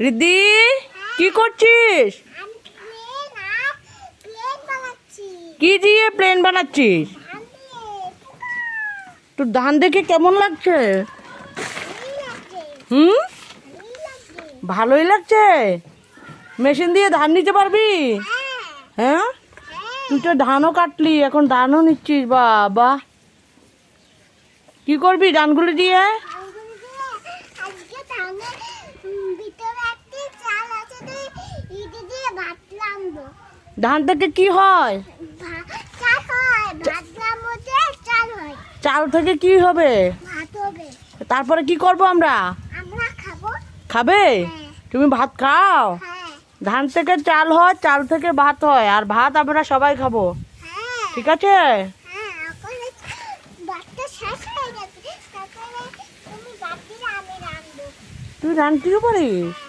রিদ্ধি, কি করছিস? কি দিয়ে প্লেন বানাচ্ছিস? তোর ধান দেখে কেমন লাগছে? ভালোই লাগছে। মেশিন দিয়ে ধান নিতে পারবি? হ্যাঁ, তুই তো ধানও কাটলি, এখন ধানও নিচ্ছিস। বাবা, কি করবি ধানগুলি দিয়ে? ধান থেকে কি হয়? চাল থেকে কি হবে? তারপরে কি করব আমরা? খাবে? তুমি ভাত খাও? ধান থেকে চাল হয়, চাল থেকে ভাত হয়, আর ভাত আমরা সবাই খাবো। ঠিক আছে? তুই রান্নতেও পারিস?